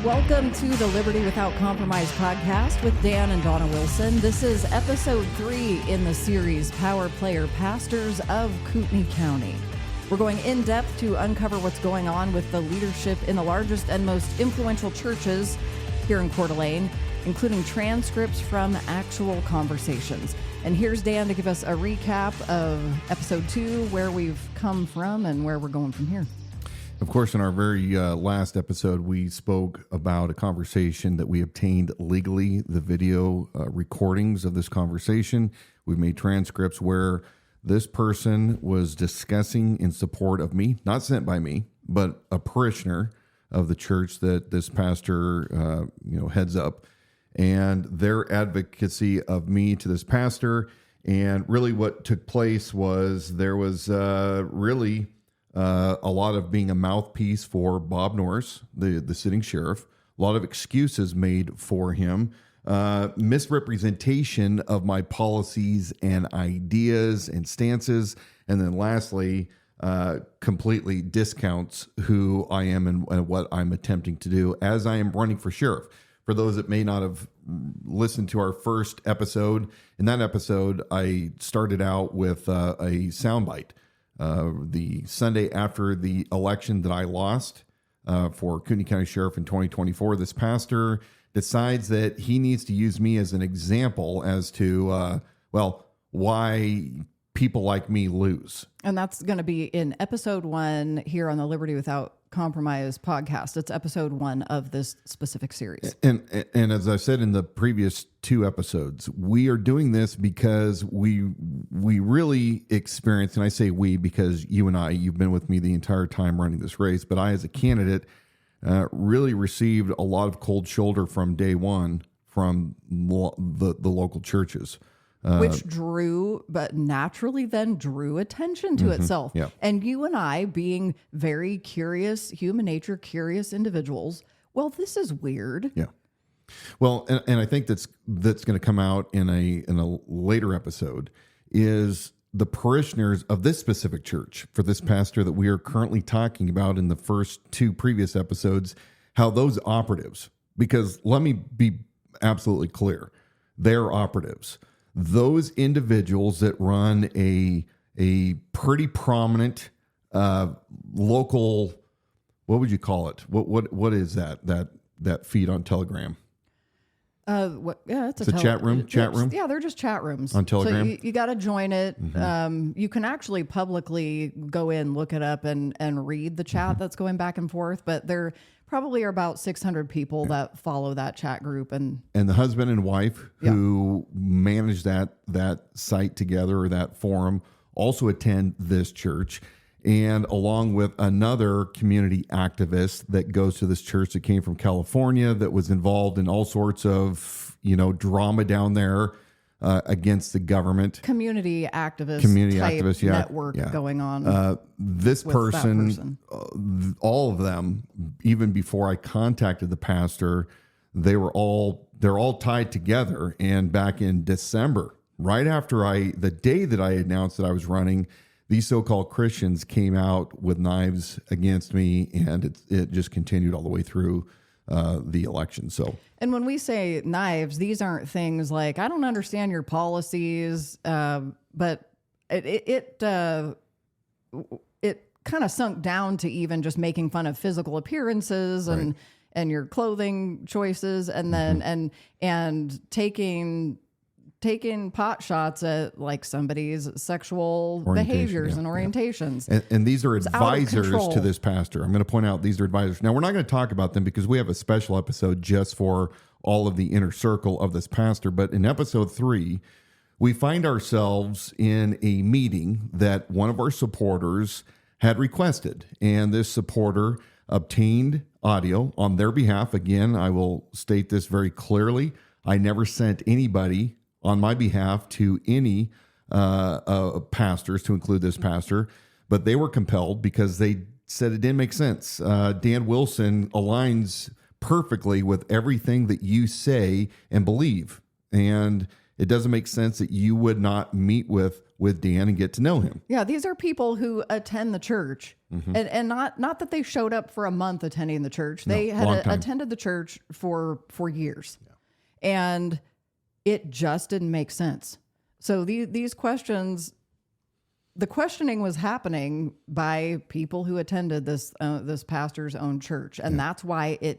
Welcome to the Liberty Without Compromise podcast with Dan and Dawna Wilson. This is episode 3 in the series Power Player Pastors of Kootenai County. We're going in depth to uncover what's going on with the leadership in the largest and most influential churches here in Coeur d'Alene, including transcripts from actual conversations. And here's Dan to give us a recap of episode 2, where we've come from and where we're going from here. Of course, in our very last episode, we spoke about a conversation that we obtained legally, the video recordings of this conversation. We've made transcripts where this person was discussing in support of me, not sent by me, but a parishioner of the church that this pastor heads up, and their advocacy of me to this pastor. And really what took place was there was a lot of being a mouthpiece for Bob Norris, the sitting sheriff, a lot of excuses made for him, misrepresentation of my policies and ideas and stances, and then lastly, completely discounts who I am and what I'm attempting to do as I am running for sheriff. For those that may not have listened to our first episode, in that episode, I started out with a soundbite. The Sunday after the election that I lost for Kootenai County Sheriff in 2024, this pastor decides that he needs to use me as an example as to, why people like me lose. And that's going to be in episode 1 here on the Liberty Without Compromise podcast. It's episode 1 of this specific series. And as I said in the previous 2 episodes, we are doing this because we really experience, and I say we because you've been with me the entire time running this race, but I as a candidate really received a lot of cold shoulder from day one from the local churches. Which naturally then drew attention to itself. Yeah. And you and I, being very curious, human nature, curious individuals, well, this is weird. Yeah. Well, and I think that's going to come out in a later episode, is the parishioners of this specific church, for this pastor that we are currently talking about in the first 2 previous episodes, how those operatives, because let me be absolutely clear, they're operatives. Those individuals that run a pretty prominent local, what would you call it? What is that feed on Telegram? It's a chat room. Yeah, they're just chat rooms on Telegram. So you got to join it. Mm-hmm. You can actually publicly go in, look it up, and read the chat that's going back and forth. But there probably are about 600 people that follow that chat group, and the husband and wife who manage that site together, or that forum, also attend this church. And along with another community activist that goes to this church that came from California, that was involved in all sorts of, drama down there against the government. Community activist network going on. This person, all of them, even before I contacted the pastor, they're all tied together. And back in December, right after the day that I announced that I was running, these so-called Christians came out with knives against me, and it just continued all the way through the election. So, and when we say knives, these aren't things like, I don't understand your policies, but it kind of sunk down to even just making fun of physical appearances and your clothing choices, and then and taking pot shots at like somebody's sexual behaviors and orientations. And these are advisors to this pastor. I'm going to point out these are advisors. Now, we're not going to talk about them because we have a special episode just for all of the inner circle of this pastor. But in episode 3, we find ourselves in a meeting that one of our supporters had requested. And this supporter obtained audio on their behalf. Again, I will state this very clearly. I never sent anybody on my behalf to any pastors, to include this pastor, but they were compelled because they said it didn't make sense. Dan Wilson aligns perfectly with everything that you say and believe. And it doesn't make sense that you would not meet with Dan and get to know him. Yeah, these are people who attend the church, and not that they showed up for a month attending the church. They had attended the church for years, and it just didn't make sense. So these questions, the questioning was happening by people who attended this pastor's own church, and that's why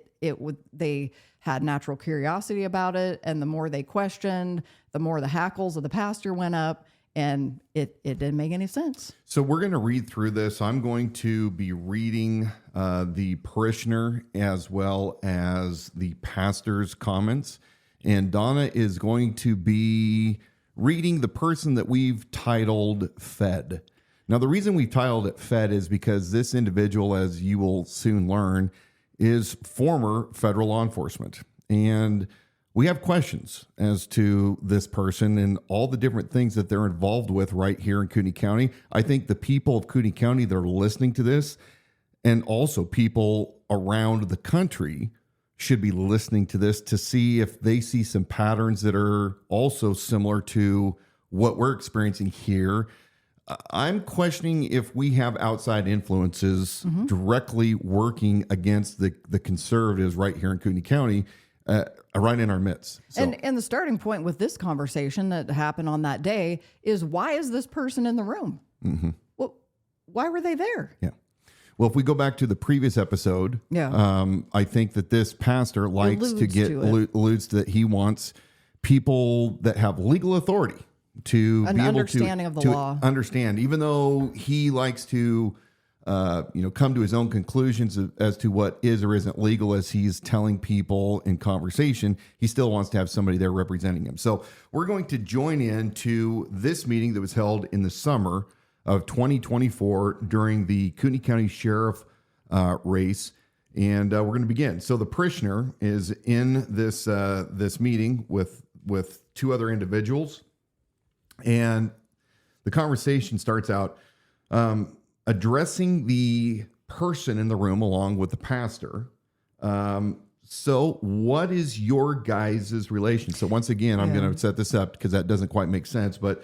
they had natural curiosity about it. And the more they questioned, the more the hackles of the pastor went up, and it didn't make any sense. So we're going to read through this. I'm going to be reading the parishioner as well as the pastor's comments. And Dawna is going to be reading the person that we've titled Fed. Now, the reason we titled it Fed is because this individual, as you will soon learn, is former federal law enforcement. And we have questions as to this person and all the different things that they're involved with right here in Kootenai County. I think the people of Kootenai County that are listening to this, and also people around the country, should be listening to this to see if they see some patterns that are also similar to what we're experiencing here. I'm questioning if we have outside influences directly working against the conservatives right here in Kootenai County, right in our midst. So, and the starting point with this conversation that happened on that day is, why is this person in the room? Well, why were they there? Yeah. Well, if we go back to the previous episode, I think that this pastor alludes to that he wants people that have legal authority to an be able understanding of the law. Understand, even though he likes to come to his own conclusions as to what is or isn't legal as he's telling people in conversation, he still wants to have somebody there representing him. So we're going to join in to this meeting that was held in the summer of 2024 during the Kootenai County Sheriff race. And we're going to begin. So the parishioner is in this meeting with two other individuals. And the conversation starts out addressing the person in the room along with the pastor. So what is your guys' relation? So once again, I'm going to set this up because that doesn't quite make sense. But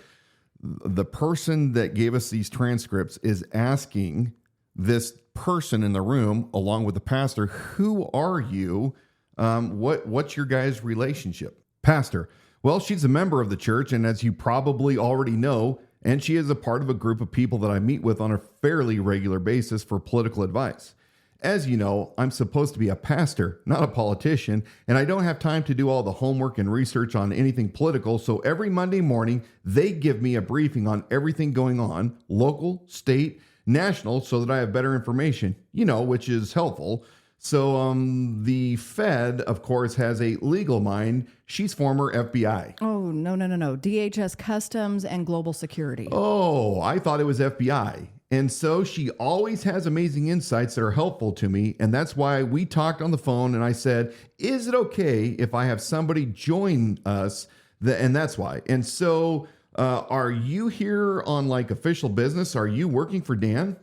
the person that gave us these transcripts is asking this person in the room along with the pastor, who are you? What's your guys' relationship? Pastor: well, she's a member of the church, and as you probably already know, and she is a part of a group of people that I meet with on a fairly regular basis for political advice. As you know, I'm supposed to be a pastor, not a politician, and I don't have time to do all the homework and research on anything political, so every Monday morning, they give me a briefing on everything going on, local, state, national, so that I have better information, which is helpful. So the Fed, of course, has a legal mind. She's former FBI. Oh, no. DHS Customs and Global Security. Oh, I thought it was FBI. And so she always has amazing insights that are helpful to me. And that's why we talked on the phone and I said, is it okay if I have somebody join us? And that's why. And so are you here on like official business? Are you working for Dan?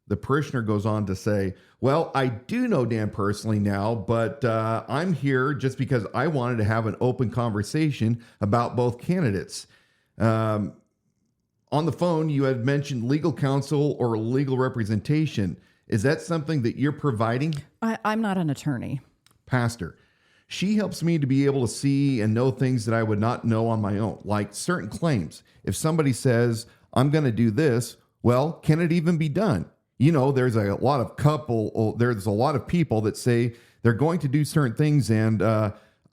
The parishioner goes on to say, well, I do know Dan personally now, but I'm here just because I wanted to have an open conversation about both candidates. On the phone, you had mentioned legal counsel or legal representation. Is that something that you're providing? I'm not an attorney. Pastor: she helps me to be able to see and know things that I would not know on my own, like certain claims. If somebody says, I'm going to do this, well, can it even be done? There's a lot of people that say they're going to do certain things. And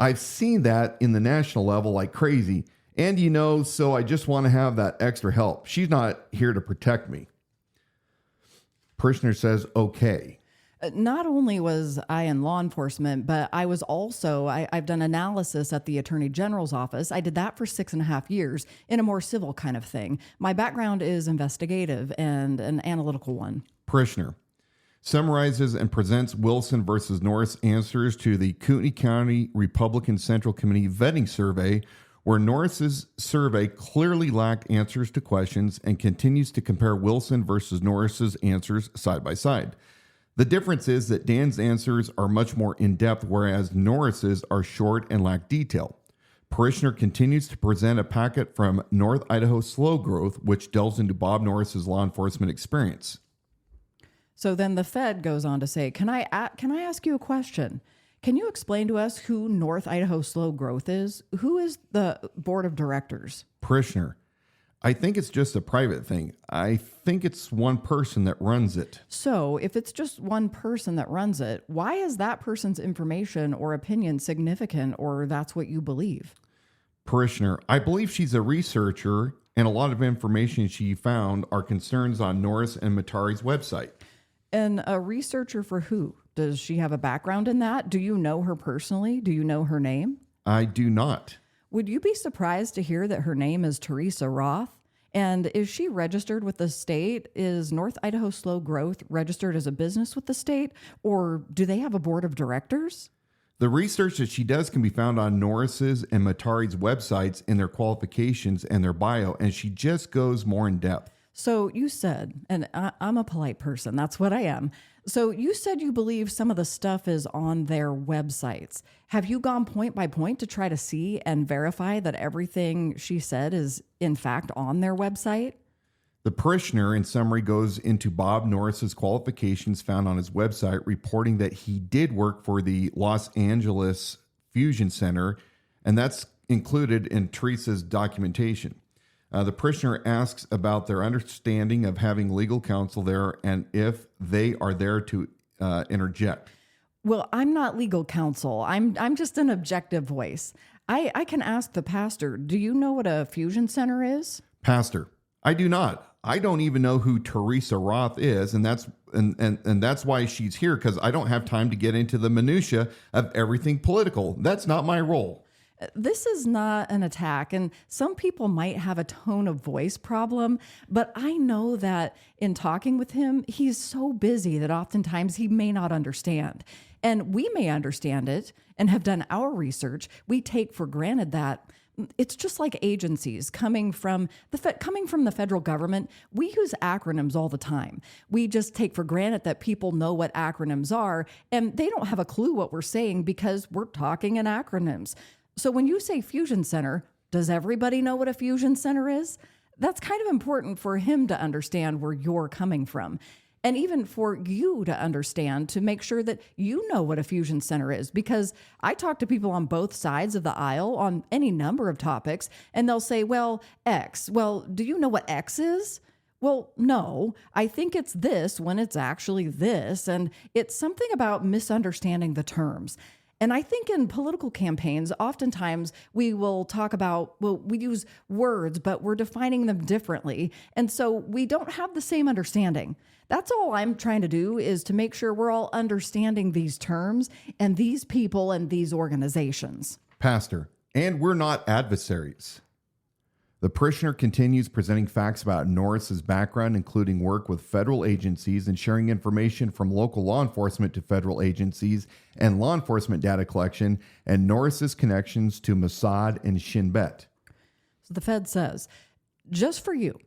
I've seen that in the national level like crazy. And, so I just want to have that extra help. She's not here to protect me. Parishioner says, okay. Not only was I in law enforcement, but I was also, I've done analysis at the Attorney General's office. I did that for 6.5 years in a more civil kind of thing. My background is investigative and an analytical one. Parishioner summarizes and presents Wilson versus Norris answers to the Kootenai County Republican Central Committee vetting survey, where Norris's survey clearly lacked answers to questions and continues to compare Wilson versus Norris's answers side by side. The difference is that Dan's answers are much more in-depth, whereas Norris's are short and lack detail. Parishioner continues to present a packet from North Idaho Slow Growth, which delves into Bob Norris's law enforcement experience. So then the Fed goes on to say, can I ask you a question? Can you explain to us who North Idaho Slow Growth is? Who is the board of directors? Parishioner, I think it's just a private thing. I think it's one person that runs it. So if it's just one person that runs it, why is that person's information or opinion significant, or that's what you believe? Parishioner, I believe she's a researcher, and a lot of information she found are concerns on Norris and Matari's website. And a researcher for who? Does she have a background in that? Do you know her personally? Do you know her name? I do not. Would you be surprised to hear that her name is Teresa Roth? And is she registered with the state? Is North Idaho Slow Growth registered as a business with the state? Or do they have a board of directors? The research that she does can be found on Norris's and Matari's websites in their qualifications and their bio, and she just goes more in depth. So you said, and I'm a polite person, that's what I am. So you said you believe some of the stuff is on their websites. Have you gone point by point to try to see and verify that everything she said is in fact on their website? The parishioner, in summary, goes into Bob Norris's qualifications found on his website, reporting that he did work for the Los Angeles Fusion Center, and that's included in Teresa's documentation. The parishioner asks about their understanding of having legal counsel there and if they are there to interject. Well, I'm not legal counsel. I'm just an objective voice. I can ask the pastor, do you know what a fusion center is? Pastor, I do not. I don't even know who Teresa Roth is, and that's why she's here, because I don't have time to get into the minutia of everything political. That's not my role. This is not an attack, and some people might have a tone of voice problem, but I know that in talking with him, he's so busy that oftentimes he may not understand. And we may understand it and have done our research. We take for granted that it's just like agencies coming from the federal government. We use acronyms all the time. We just take for granted that people know what acronyms are, and they don't have a clue what we're saying because we're talking in acronyms. So when you say fusion center, does everybody know what a fusion center is? That's kind of important for him to understand where you're coming from. And even for you to understand, to make sure that you know what a fusion center is. Because I talk to people on both sides of the aisle on any number of topics, and they'll say, well, X. Well, do you know what X is? Well, no, I think it's this when it's actually this. And it's something about misunderstanding the terms. And I think in political campaigns, oftentimes we will talk about, we use words, but we're defining them differently. And so we don't have the same understanding. That's all I'm trying to do, is to make sure we're all understanding these terms and these people and these organizations. Pastor, and we're not adversaries. The parishioner continues presenting facts about Norris's background, including work with federal agencies and sharing information from local law enforcement to federal agencies and law enforcement data collection, and Norris's connections to Mossad and Shin Bet. So the Fed says, just for you,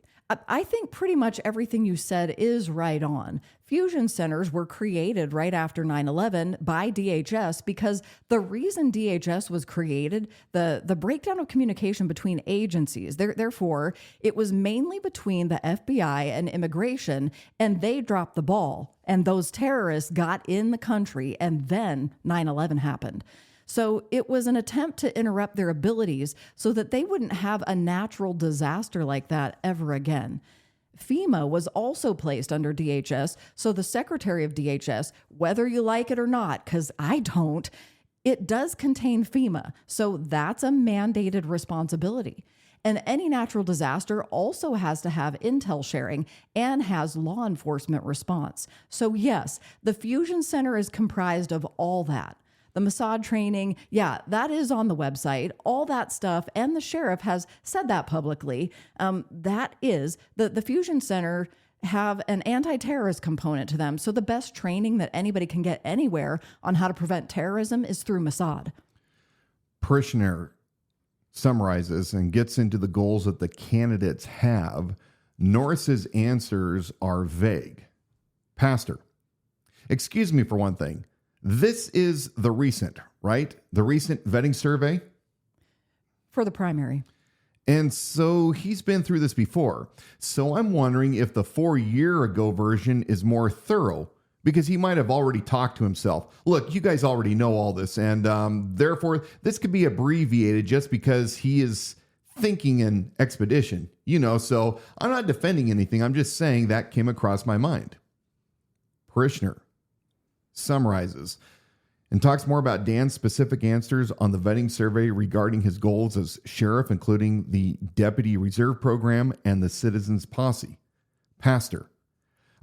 I think pretty much everything you said is right on. Fusion centers were created right after 9/11 by DHS because the reason DHS was created, the breakdown of communication between agencies, therefore, it was mainly between the FBI and immigration, and they dropped the ball, and those terrorists got in the country, and then 9/11 happened. So it was an attempt to interrupt their abilities so that they wouldn't have a natural disaster like that ever again. FEMA was also placed under DHS, so the secretary of DHS, whether you like it or not, because I don't, it does contain FEMA, so that's a mandated responsibility. And any natural disaster also has to have intel sharing and has law enforcement response. So yes, the Fusion Center is comprised of all that. The Mossad training, yeah, that is on the website, all that stuff, and the sheriff has said that publicly. That is, the Fusion Center have an anti-terrorist component to them, so the best training that anybody can get anywhere on how to prevent terrorism is through Mossad. Parishioner summarizes and gets into the goals that the candidates have. Norris's answers are vague. Pastor, excuse me for one thing. This is the recent, right? The recent vetting survey? For the primary. And so he's been through this before. So I'm wondering if the 4-year ago version is more thorough, because he might have already talked to himself. Look, you guys already know all this, and therefore this could be abbreviated just because he is thinking in expedition, so I'm not defending anything. I'm just saying that came across my mind. Parishioner summarizes and talks more about Dan's specific answers on the vetting survey regarding his goals as sheriff, including the Deputy Reserve Program and the Citizens Posse. Pastor,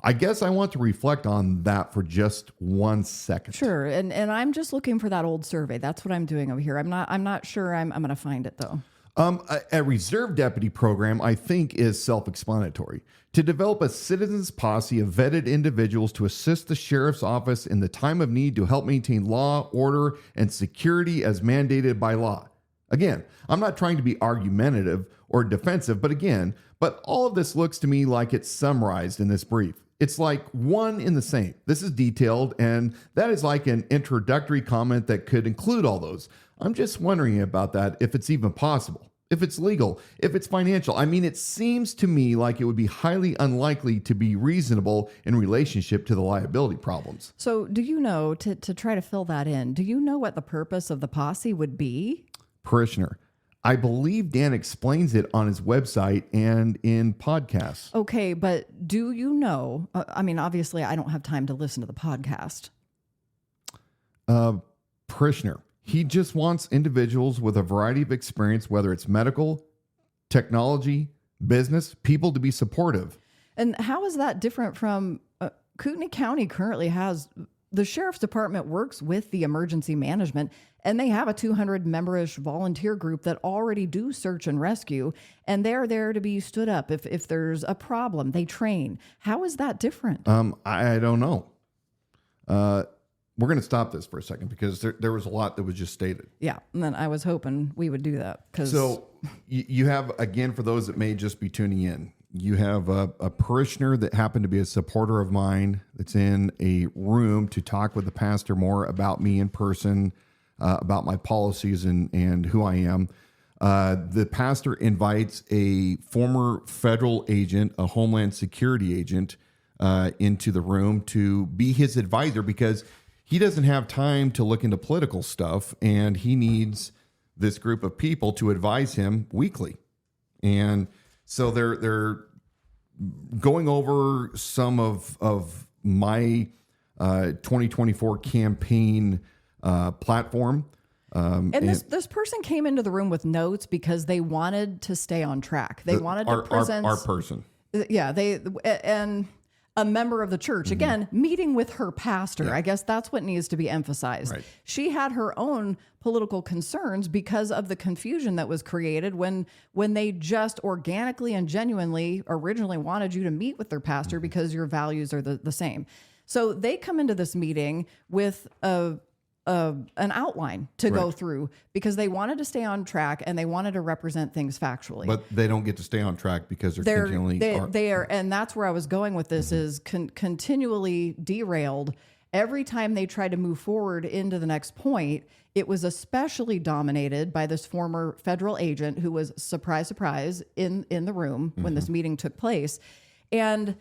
I guess I want to reflect on that for just 1 second. Sure, and I'm just looking for that old survey. That's what I'm doing over here. I'm not sure I'm going to find it though. A reserve deputy program, I think, is self-explanatory. To develop a citizens posse of vetted individuals to assist the sheriff's office in the time of need to help maintain law, order, and security as mandated by law. Again, I'm not trying to be argumentative or defensive, but all of this looks to me like it's summarized in this brief. It's like one in the same. This is detailed, and that is like an introductory comment that could include all those. I'm just wondering about that, if it's even possible, if it's legal, if it's financial. I mean, it seems to me like it would be highly unlikely to be reasonable in relationship to the liability problems. So do you know, to try to fill that in, do you know what the purpose of the posse would be? Parishioner, I believe Dan explains it on his website and in podcasts. Okay, but do you know, obviously I don't have time to listen to the podcast. Parishioner, he just wants individuals with a variety of experience, whether it's medical, technology, business, people to be supportive. And how is that different from Kootenai County currently has, the sheriff's department works with the emergency management, and they have a 200-memberish volunteer group that already do search and rescue, and they're there to be stood up if there's a problem. They train. How is that different? I don't know. We're going to stop this for a second because there was a lot that was just stated. Yeah, and then I was hoping we would do that. So you have, again, for those that may just be tuning in, you have a parishioner that happened to be a supporter of mine that's in a room to talk with the pastor more about me in person, about my policies and who I am. The pastor invites a former federal agent, a Homeland Security agent, into the room to be his advisor because he doesn't have time to look into political stuff, and he needs this group of people to advise him weekly. And so they're going over some of my 2024 campaign platform. And this person came into the room with notes because they wanted to stay on track. They wanted to present our person. Yeah, and a member of the church, again, meeting with her pastor. Yeah. I guess that's what needs to be emphasized. Right. She had her own political concerns because of the confusion that was created when they just organically and genuinely originally wanted you to meet with their pastor because your values are the same. So they come into this meeting with an outline to go through because they wanted to stay on track and they wanted to represent things factually. But they don't get to stay on track because they're continually... They are, and that's where I was going with this, is continually derailed. Every time they tried to move forward into the next point, it was especially dominated by this former federal agent who was, surprise, surprise, in the room when this meeting took place. And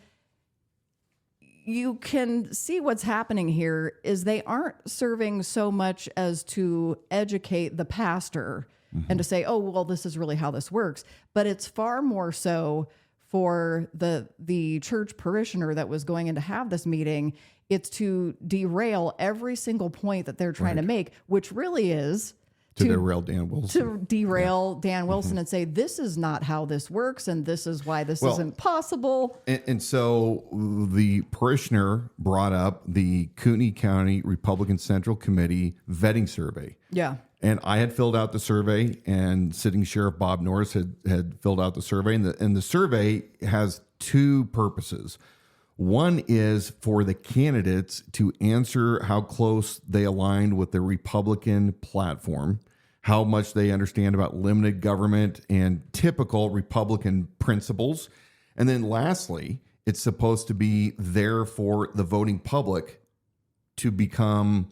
you can see what's happening here is they aren't serving so much as to educate the pastor and to say, oh, well, this is really how this works. But it's far more so for the church parishioner that was going in to have this meeting. It's to derail every single point that they're trying to make, which really is to derail Dan Wilson. To derail Dan Wilson and say, this is not how this works, and this is why this isn't possible. And so the parishioner brought up the Kootenai County Republican Central Committee vetting survey. Yeah. And I had filled out the survey, and sitting Sheriff Bob Norris had filled out the survey. And the survey has two purposes. One is for the candidates to answer how close they aligned with the Republican platform, how much they understand about limited government and typical Republican principles. And then lastly, it's supposed to be there for the voting public to become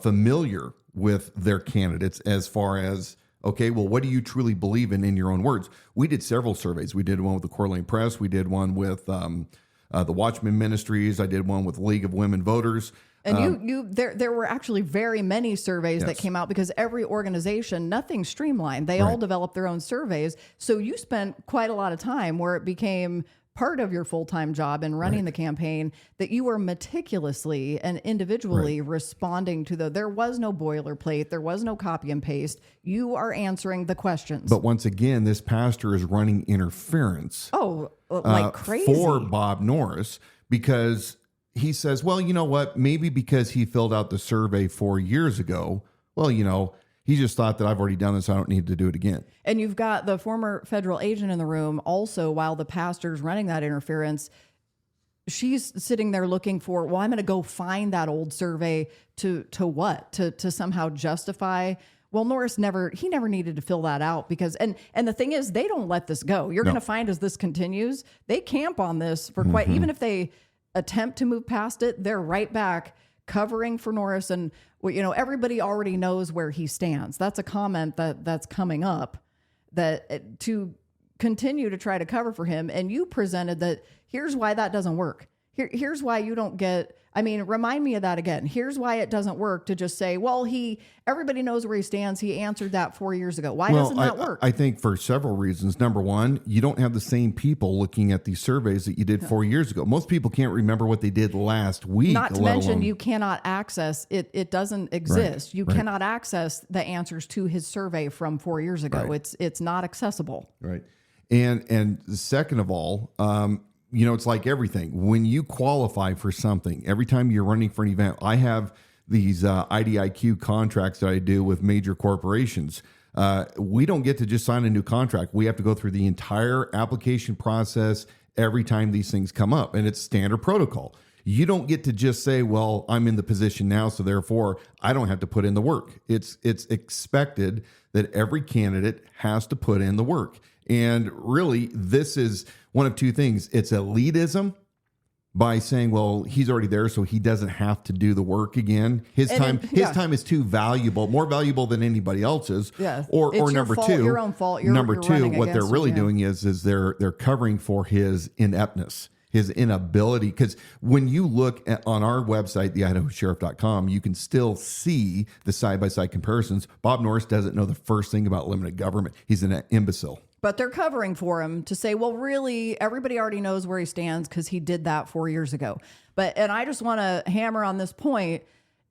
familiar with their candidates as far as Okay, well, what do you truly believe in your own words? We did several surveys. We did one with the Coeur Press. We did one with the Watchman Ministries. I did one with League of Women Voters. And there were actually very many surveys that came out because every organization, nothing's streamlined. They all developed their own surveys. So you spent quite a lot of time where it became part of your full-time job in running the campaign that you were meticulously and individually responding to there was no boilerplate. There was no copy and paste. You are answering the questions. But once again, this pastor is running interference. Like crazy. For Bob Norris, because he says, well, you know what? Maybe because he filled out the survey 4 years ago. Well, he just thought that I've already done this. I don't need to do it again. And you've got the former federal agent in the room also while the pastor's running that interference. She's sitting there looking for, well, I'm going to go find that old survey to what? To somehow justify. Well, Norris never needed to fill that out because, and the thing is, they don't let this go. You're going to find as this continues, they camp on this for quite, even if they attempt to move past it, they're right back covering for Norris. And everybody already knows where he stands. That's a comment that's coming up, that to continue to try to cover for him. And you presented that here's why that doesn't work. Here's why you don't get, remind me of that again. Here's why it doesn't work to just say, well, everybody knows where he stands. He answered that 4 years ago. Why doesn't that work? I think for several reasons. Number one, you don't have the same people looking at these surveys that you did 4 years ago. Most people can't remember what they did last week. Not to mention you cannot access it. It doesn't exist. You cannot access the answers to his survey from 4 years ago. It's not accessible. Right. And second of all, it's like everything. When you qualify for something, every time you're running for an event, I have these IDIQ contracts that I do with major corporations. We don't get to just sign a new contract. We have to go through the entire application process every time these things come up, and it's standard protocol. You don't get to just say, well, I'm in the position now, so therefore I don't have to put in the work. It's expected that every candidate has to put in the work. And really, this is one of two things. It's elitism by saying, well, he's already there, so he doesn't have to do the work again. His time is too valuable, more valuable than anybody else's. Yeah. Or it's number your fault, two, your own fault. Number you're two, what they're really doing is they're covering for his ineptness, his inability. Because when you look on our website, theidahosheriff.com, you can still see the side-by-side comparisons. Bob Norris doesn't know the first thing about limited government. He's an imbecile. But they're covering for him to say, well, really, everybody already knows where he stands because he did that 4 years ago. And I just want to hammer on this point.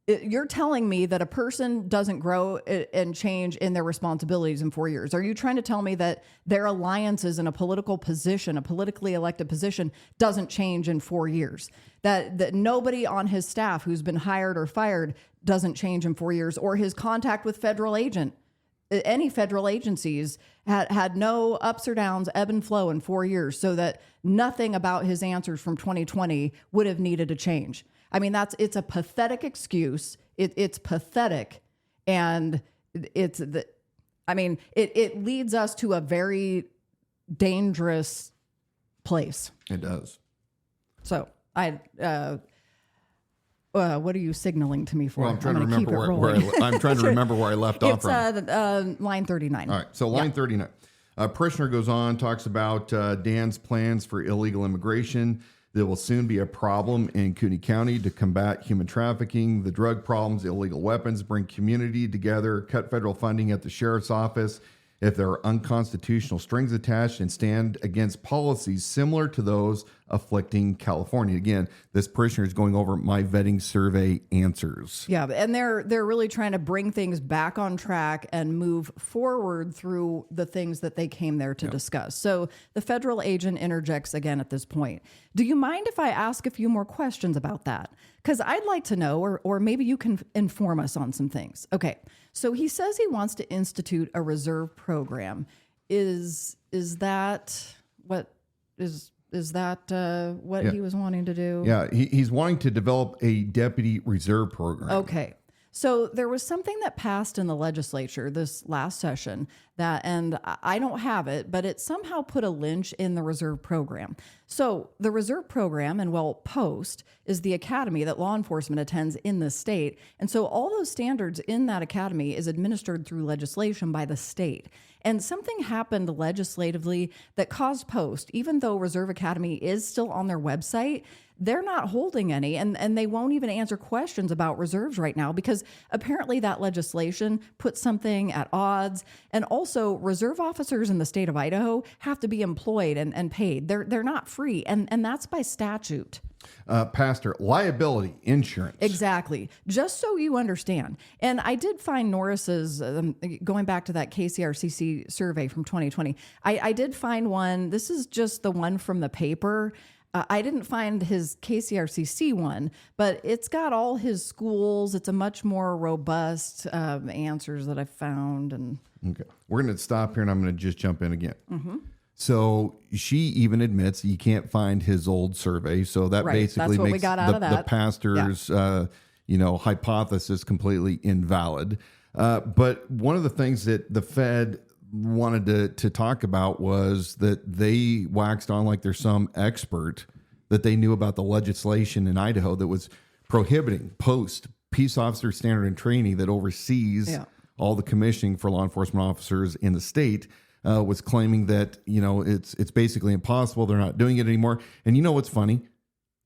You're telling me that a person doesn't grow and change in their responsibilities in 4 years. Are you trying to tell me that their alliances in a political position, a politically elected position, doesn't change in 4 years? That nobody on his staff who's been hired or fired doesn't change in 4 years, or his contact with any federal agencies had no ups or downs, ebb and flow in 4 years, so that nothing about his answers from 2020 would have needed to change. It's a pathetic excuse. It's pathetic. And it leads us to a very dangerous place. It does. So what are you signaling to me for? Well, I'm trying to remember where I left off from. It's line 39. All right, so line 39. Parishioner goes on, talks about Dan's plans for illegal immigration. There will soon be a problem in Kootenai County to combat human trafficking, the drug problems, illegal weapons, bring community together, cut federal funding at the sheriff's office if there are unconstitutional strings attached, and stand against policies similar to those afflicting California. Again, this parishioner is going over my vetting survey answers. Yeah, and they're really trying to bring things back on track and move forward through the things that they came there to discuss. So the federal agent interjects again at this point. Do you mind if I ask a few more questions about that? Because I'd like to know, or maybe you can inform us on some things. Okay, so he says he wants to institute a reserve program. Is that what he was wanting to do? Yeah, he's wanting to develop a deputy reserve program. Okay. So there was something that passed in the legislature this last session and I don't have it, but it somehow put a lynch in the reserve program. So the reserve program, and POST, is the academy that law enforcement attends in the state. And so all those standards in that academy is administered through legislation by the state. And something happened legislatively that caused POST, even though Reserve Academy is still on their website, they're not holding any, and they won't even answer questions about reserves right now because apparently that legislation puts something at odds. And also, reserve officers in the state of Idaho have to be employed and paid. They're not free, and that's by statute. Pastor, liability insurance. Exactly. Just so you understand. And I did find Norris's, going back to that KCRCC survey from 2020, I did find one. This is just the one from the paper. I didn't find his KCRCC one, but it's got all his schools. It's a much more robust answers that I found. And okay, we're going to stop here, and I'm going to just jump in again. So she even admits you can't find his old survey. So that basically makes the pastor's hypothesis completely invalid. But one of the things that the Fed wanted to talk about was that they waxed on like there's some expert that they knew about the legislation in Idaho that was prohibiting POST, Peace Officer Standard and Training, that oversees all the commissioning for law enforcement officers in the state, was claiming that, it's basically impossible. They're not doing it anymore. And you know what's funny?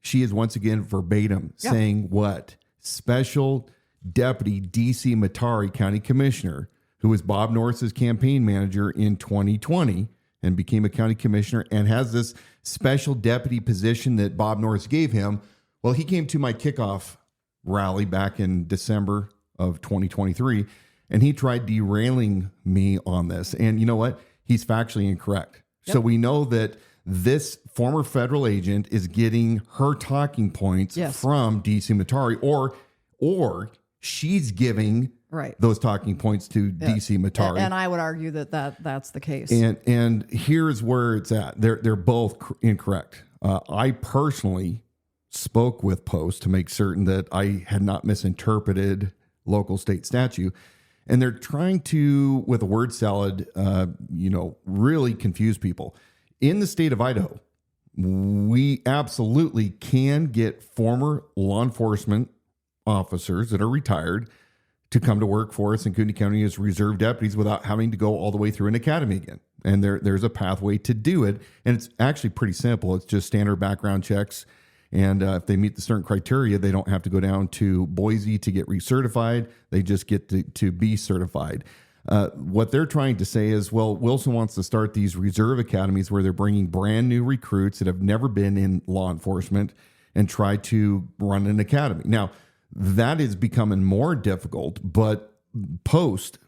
She is once again verbatim saying what? Special Deputy D.C. Matari County Commissioner, who was Bob Norris's campaign manager in 2020 and became a county commissioner and has this special deputy position that Bob Norris gave him. Well, he came to my kickoff rally back in December of 2023, and he tried derailing me on this. And you know what? He's factually incorrect. Yep. So we know that this former federal agent is getting her talking points from D.C. Matari, or she's giving those talking points to D.C. Matari. And I would argue that's the case. And here's where it's at. They're both incorrect. I personally spoke with Post to make certain that I had not misinterpreted local state statute. And they're trying to, with a word salad, really confuse people. In the state of Idaho, we absolutely can get former law enforcement officers that are retired to come to work for us in Kootenai County as reserve deputies without having to go all the way through an academy again. And there's a pathway to do it. And it's actually pretty simple. It's just standard background checks. And if they meet the certain criteria, they don't have to go down to Boise to get recertified. They just get to be certified. What they're trying to say is, well, Wilson wants to start these reserve academies where they're bringing brand new recruits that have never been in law enforcement and try to run an academy. Now, that is becoming more difficult, but Post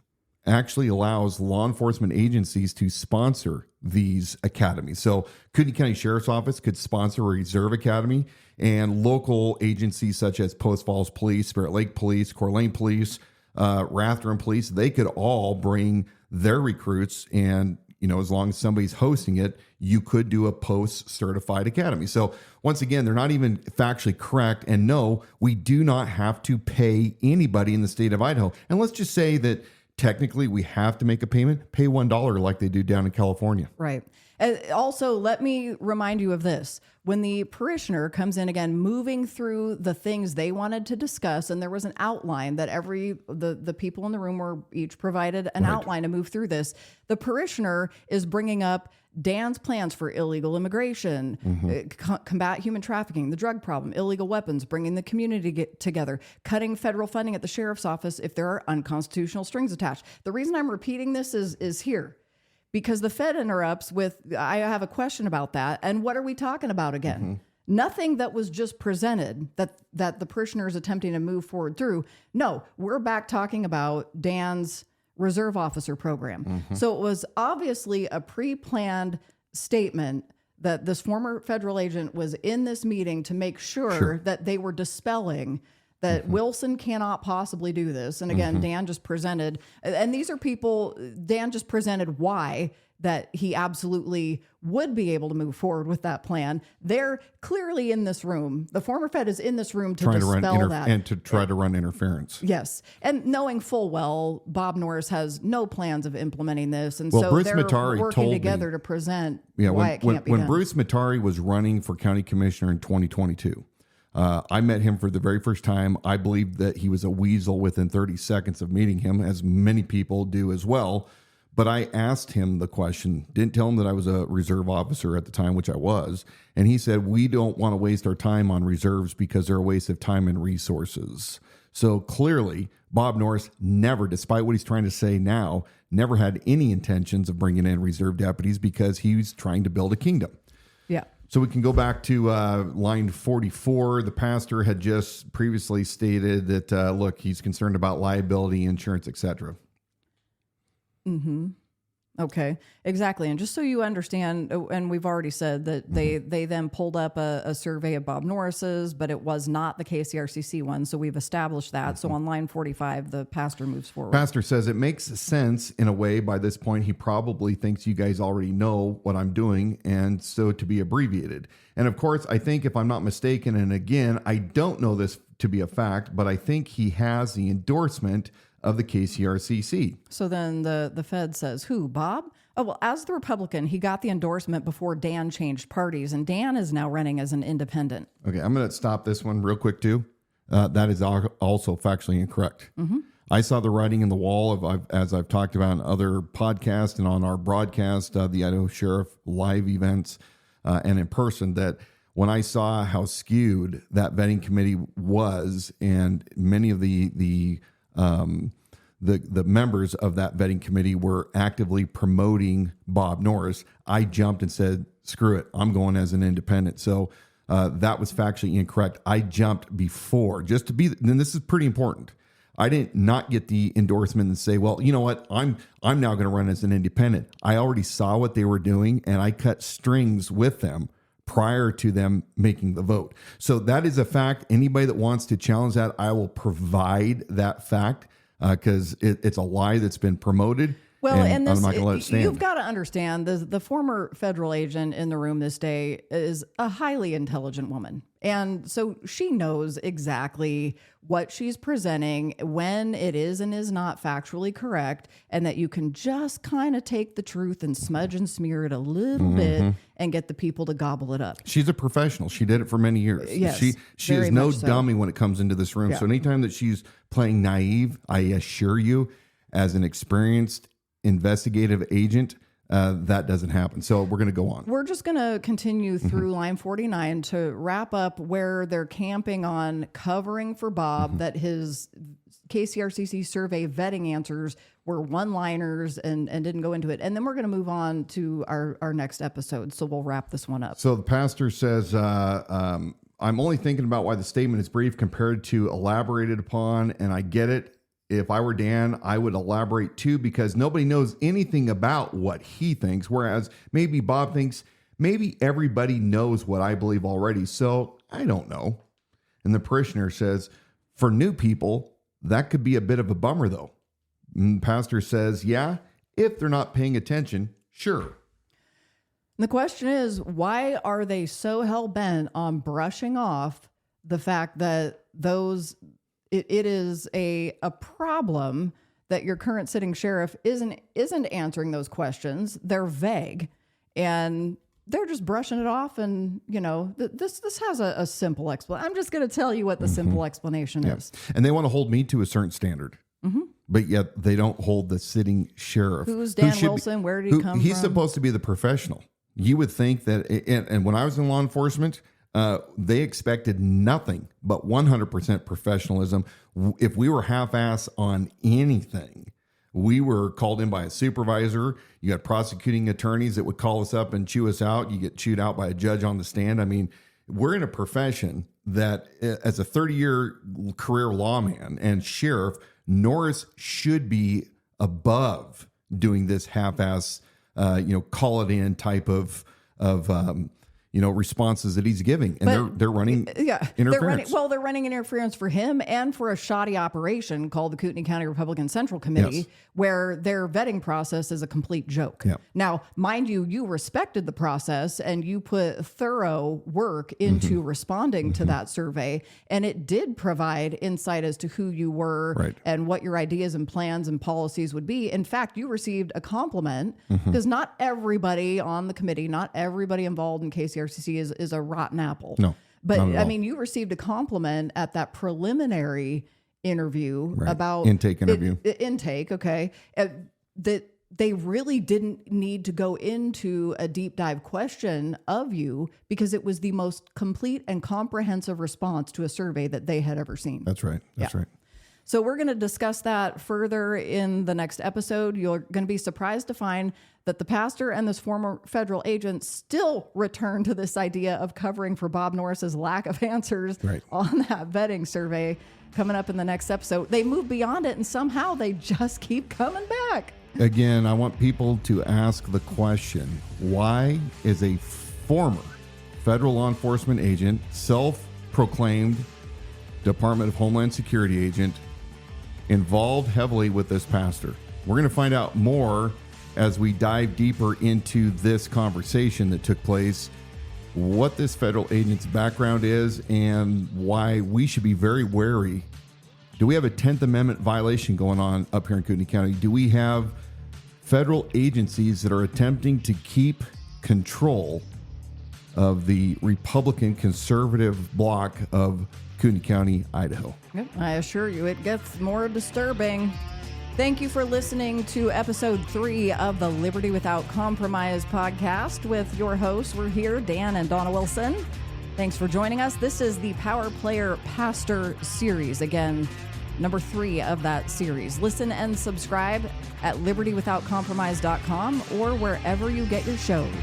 actually allows law enforcement agencies to sponsor these academies. So Kootenai County Sheriff's Office could sponsor a reserve academy, and local agencies such as Post Falls Police, Spirit Lake Police, Coeur Lane Police, Rathdrum Police, they could all bring their recruits, and as long as somebody's hosting it, you could do a post-certified academy. So once again, they're not even factually correct. And no, we do not have to pay anybody in the state of Idaho. And let's just say that technically we have to make a payment, pay $1 like they do down in California. Right. Also, let me remind you of this. When the parishioner comes in again, moving through the things they wanted to discuss, and there was an outline that the people in the room were each provided an outline to move through this. The parishioner is bringing up Dan's plans for illegal immigration, combat human trafficking, the drug problem, illegal weapons, bringing the community together, cutting federal funding at the sheriff's office if there are unconstitutional strings attached. The reason I'm repeating this is here. Because the Fed interrupts with, I have a question about that. And what are we talking about again? Nothing that was just presented that the parishioner is attempting to move forward through. No, we're back talking about Dan's reserve officer program. So it was obviously a pre-planned statement that this former federal agent was in this meeting to make sure that they were dispelling that Wilson cannot possibly do this. And again, Dan just presented, and these are people, Dan just presented why that he absolutely would be able to move forward with that plan. They're clearly in this room. The former Fed is in this room to dispel that. And to try to run interference. Yes. And knowing full well, Bob Norris has no plans of implementing this. And Well, so Bruce they're Matari working told together me- to present Yeah, why it can't be when done. Bruce Matari was running for county commissioner in 2022, I met him for the very first time. I believe that he was a weasel within 30 seconds of meeting him, as many people do as well. But I asked him the question, didn't tell him that I was a reserve officer at the time, which I was. And he said, we don't want to waste our time on reserves because they're a waste of time and resources. So clearly, Bob Norris never, despite what he's trying to say now, never had any intentions of bringing in reserve deputies because he's trying to build a kingdom. Yeah. So we can go back to line 44. The pastor had just previously stated that, look, he's concerned about liability, insurance, etc. Mm-hmm. Okay, exactly. And just so you understand, and we've already said that they then pulled up a survey of Bob Norris's, but it was not the KCRCC one. So we've established that. So on line 45, the pastor moves forward. Pastor says it makes sense in a way. By this point, he probably thinks you guys already know what I'm doing, and so to be abbreviated. And of course, I think if I'm not mistaken, and again, I don't know this to be a fact, but I think he has the endorsement of the KCRCC. So then the Fed says, who, Bob? Oh, well, as the Republican, he got the endorsement before Dan changed parties, and Dan is now running as an independent. Okay, I'm going to stop this one real quick, too. That is also factually incorrect. Mm-hmm. I saw the writing in the wall, as I've talked about in other podcasts and on our broadcast, the Idaho Sheriff live events and in person, that when I saw how skewed that vetting committee was, and many of the members of that vetting committee were actively promoting Bob Norris, I jumped and said, screw it, I'm going as an independent. So that was factually incorrect. I jumped before, just to be, and this is pretty important. I didn't not get the endorsement and say, well, you know what, I'm now going to run as an independent. I already saw what they were doing, and I cut strings with them prior to them making the vote. So that is a fact. Anybody that wants to challenge that, I will provide that fact because it's a lie that's been promoted. Well, and this, I'm not going to let it stand. You've got to understand, the former federal agent in the room this day is a highly intelligent woman. And so she knows exactly what she's presenting, when it is and is not factually correct, and that you can just kind of take the truth and smudge and smear it a little bit and get the people to gobble it up. She's a professional. She did it for many years. Yes, she is no dummy when it comes into this room. Yeah. So anytime that she's playing naive, I assure you, as an experienced investigative agent, that doesn't happen. So we're going to go on. We're just going to continue through line 49 to wrap up where they're camping on covering for Bob that his KCRCC survey vetting answers were one-liners and didn't go into it. And then we're going to move on to our next episode. So we'll wrap this one up. So the pastor says, I'm only thinking about why the statement is brief compared to elaborated upon, and I get it. If I were Dan, I would elaborate too, because nobody knows anything about what he thinks, whereas maybe Bob thinks, maybe everybody knows what I believe already, so I don't know. And the parishioner says, for new people, that could be a bit of a bummer, though. And the pastor says, yeah, if they're not paying attention, sure. The question is, why are they so hell-bent on brushing off the fact that it is a problem that your current sitting sheriff isn't answering those questions? They're vague, and they're just brushing it off. And this has a simple explanation. I'm just going to tell you what the simple explanation is. And they want to hold me to a certain standard, but yet they don't hold the sitting sheriff. Who's Dan Wilson? Where did he come from? He's supposed to be the professional. You would think that, and when I was in law enforcement, they expected nothing but 100% professionalism. If we were half-ass on anything, we were called in by a supervisor. You got prosecuting attorneys that would call us up and chew us out. You get chewed out by a judge on the stand. I mean, we're in a profession that, as a 30-year career lawman and sheriff, Norris should be above doing this half-ass, call it in type of responses that he's giving, and they're running interference. They're running interference for him and for a shoddy operation called the Kootenai County Republican Central Committee, where their vetting process is a complete joke. Yeah. Now, mind you, you respected the process and you put thorough work into responding to that survey, and it did provide insight as to who you were and what your ideas and plans and policies would be. In fact, you received a compliment because not everybody on the committee, not everybody involved in KCRCC is a rotten apple. No. But I mean, you received a compliment at that preliminary interview about intake interview. Intake, okay. That they really didn't need to go into a deep dive question of you because it was the most complete and comprehensive response to a survey that they had ever seen. That's right. That's right. So we're going to discuss that further in the next episode. You're going to be surprised to find that the pastor and this former federal agent still return to this idea of covering for Bob Norris's lack of answers on that vetting survey coming up in the next episode. They move beyond it, and somehow they just keep coming back. Again, I want people to ask the question, why is a former federal law enforcement agent, self-proclaimed Department of Homeland Security agent, involved heavily with this pastor? We're going to find out more as we dive deeper into this conversation that took place, what this federal agent's background is, and why we should be very wary. Do we have a 10th Amendment violation going on up here in Kootenai County? Do we have federal agencies that are attempting to keep control of the Republican conservative bloc of Kootenai County, Idaho? Yep, I assure you, it gets more disturbing. Thank you for listening to episode 3 of the Liberty Without Compromise podcast with your hosts. We're here, Dan and Dawna Wilson. Thanks for joining us. This is the Power Player Pastor series. Again, number 3 of that series. Listen and subscribe at libertywithoutcompromise.com or wherever you get your shows.